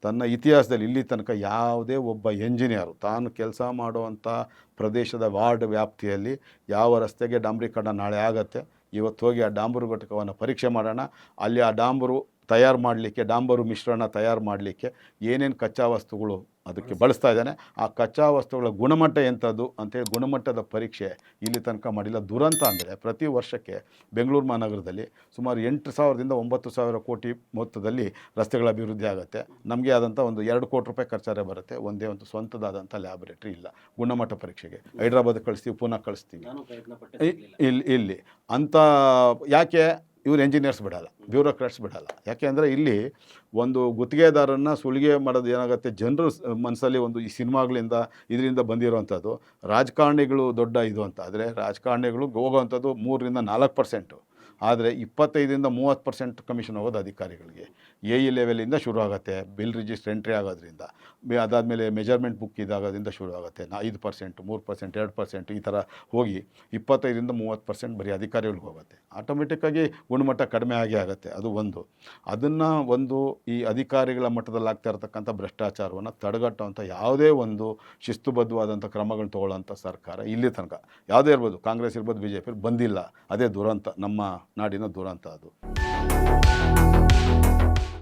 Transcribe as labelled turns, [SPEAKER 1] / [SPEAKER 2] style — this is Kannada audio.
[SPEAKER 1] ತನ್ನ ಇತಿಹಾಸದಲ್ಲಿ ಇಲ್ಲಿ ತನಕ ಯಾವುದೇ ಒಬ್ಬ ಎಂಜಿನಿಯರು ತಾನು ಕೆಲಸ ಮಾಡುವಂಥ ಪ್ರದೇಶದ ವಾರ್ಡ್ ವ್ಯಾಪ್ತಿಯಲ್ಲಿ ಯಾವ ರಸ್ತೆಗೆ ಡಾಂಬರೀಕರಣ ನಾಳೆ ಆಗತ್ತೆ, ಇವತ್ತು ಹೋಗಿ ಆ ಡಾಂಬರು ಘಟಕವನ್ನು ಪರೀಕ್ಷೆ ಮಾಡೋಣ, ಅಲ್ಲಿ ಆ ಡಾಂಬರು ತಯಾರು ಮಾಡಲಿಕ್ಕೆ, ಡಾಂಬರು ಮಿಶ್ರಣ ತಯಾರು ಮಾಡಲಿಕ್ಕೆ ಏನೇನು ಕಚ್ಚಾ ವಸ್ತುಗಳು ಅದಕ್ಕೆ ಬಳಸ್ತಾ ಇದ್ದಾನೆ, ಆ ಕಚ್ಚಾ ವಸ್ತುಗಳ ಗುಣಮಟ್ಟ ಎಂಥದ್ದು ಅಂತೇಳಿ ಗುಣಮಟ್ಟದ ಪರೀಕ್ಷೆ ಇಲ್ಲಿ ತನಕ ಮಾಡಿಲ್ಲ. ದುರಂತ ಅಂದರೆ ಪ್ರತಿ ವರ್ಷಕ್ಕೆ ಬೆಂಗಳೂರು ಮಹಾನಗರದಲ್ಲಿ ಸುಮಾರು 8,000ದಿಂದ 9,000 ಕೋಟಿ ಮೊತ್ತದಲ್ಲಿ ರಸ್ತೆಗಳ ಅಭಿವೃದ್ಧಿ ಆಗುತ್ತೆ. ನಮಗೆ ಆದಂಥ ಒಂದು 2 ಕೋಟಿ ರೂಪಾಯಿ ಖರ್ಚಾರೆ ಬರುತ್ತೆ. ಒಂದೇ ಒಂದು ಸ್ವಂತದಾದಂಥ ಲ್ಯಾಬೊರೇಟ್ರಿ ಇಲ್ಲ ಗುಣಮಟ್ಟ ಪರೀಕ್ಷೆಗೆ. ಹೈದ್ರಾಬಾದ್ ಕಳಿಸ್ತೀವಿ, ಪುನಃ ಕಳಿಸ್ತೀವಿ. ಇಲ್ಲಿ ಅಂಥ ಯಾಕೆ ಇವ್ರು ಎಂಜಿನಿಯರ್ಸ್ ಬಿಡಲ್ಲ, ಬ್ಯೂರೋಕ್ರಾಟ್ಸ್ ಬಿಡಲ್ಲ. ಯಾಕೆ ಅಂದರೆ ಇಲ್ಲಿ ಒಂದು ಗುತ್ತಿಗೆದಾರನ್ನು ಸುಲಿಗೆ ಮಾಡೋದು ಏನಾಗುತ್ತೆ, ಜನರು ಮನಸ್ಸಲ್ಲಿ ಒಂದು ಈ ಸಿನಿಮಾಗಳಿಂದ ಇದರಿಂದ ಬಂದಿರೋವಂಥದ್ದು ರಾಜಕಾರಣಿಗಳು ದೊಡ್ಡ ಇದು ಅಂತ. ಆದರೆ ರಾಜಕಾರಣಿಗಳು ಹೋಗೋವಂಥದ್ದು 3ರಿಂದ 4%, ಆದರೆ 25-30% ಕಮಿಷನ್ ಹೋಗೋದು ಅಧಿಕಾರಿಗಳಿಗೆ. ಎ ಲೆವೆಲಿಂದ ಶುರು ಆಗುತ್ತೆ, ಬಿಲ್ ರಿಜಿಸ್ಟರ್ ಎಂಟ್ರಿ ಆಗೋದ್ರಿಂದ, ಅದಾದಮೇಲೆ ಮೆಜರ್ಮೆಂಟ್ ಬುಕ್ ಇದಾಗೋದ್ರಿಂದ ಶುರು ಆಗುತ್ತೆ. 5%, 3%, 2% ಈ ಥರ ಹೋಗಿ 25-30% ಬರೀ ಅಧಿಕಾರಿಗಳಿಗೆ ಹೋಗುತ್ತೆ. ಆಟೋಮೆಟಿಕ್ಕಾಗಿ ಗುಣಮಟ್ಟ ಕಡಿಮೆ ಆಗುತ್ತೆ. ಅದು ಒಂದು ಈ ಅಧಿಕಾರಿಗಳ ಮಟ್ಟದಲ್ಲಿ ಆಗ್ತಾ ಇರತಕ್ಕಂಥ ಭ್ರಷ್ಟಾಚಾರವನ್ನು ತಡೆಗಟ್ಟುವಂಥ ಯಾವುದೇ ಒಂದು ಶಿಸ್ತುಬದ್ಧವಾದಂಥ ಕ್ರಮಗಳನ್ನ ತಗೊಳ್ಳೋಂಥ ಸರ್ಕಾರ ಇಲ್ಲಿ ತನಕ ಯಾವುದೇ ಇರ್ಬೋದು, ಕಾಂಗ್ರೆಸ್ ಇರ್ಬೋದು, BJP ಬಂದಿಲ್ಲ. ಅದೇ ದುರಂತ, ನಮ್ಮ ನಾಡಿನ ದುರಂತ ಅದು.